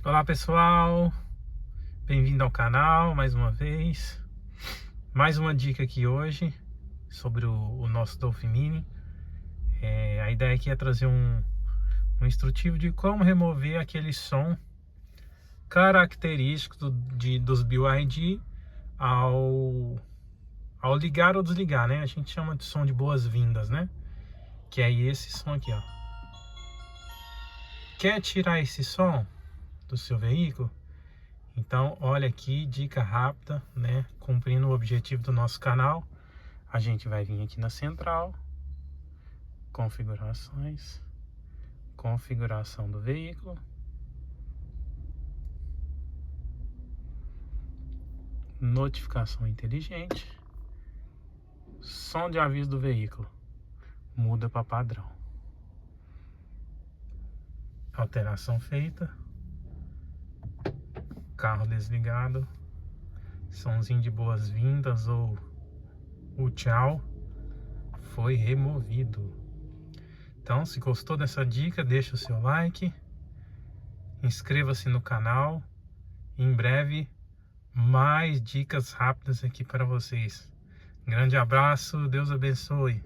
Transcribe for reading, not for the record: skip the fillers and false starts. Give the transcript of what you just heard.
Olá pessoal, bem-vindo ao canal mais uma vez. Mais uma dica aqui hoje sobre o nosso Dolphin Mini. A ideia aqui é trazer um instrutivo de como remover aquele som característico dos BYD ao ligar ou desligar, né? A gente chama de som de boas-vindas, né? Que é esse som aqui, ó. Quer tirar esse som do seu veículo? Então, olha aqui, dica rápida, né? Cumprindo o objetivo do nosso canal, a gente vai vir aqui na central, configurações, configuração do veículo, notificação inteligente, som de aviso do veículo, muda para padrão, alteração feita, carro desligado, somzinho de boas-vindas ou o tchau foi removido. Então, se gostou dessa dica, deixa o seu like, inscreva-se no canal. Em breve, mais dicas rápidas aqui para vocês. Grande abraço, Deus abençoe.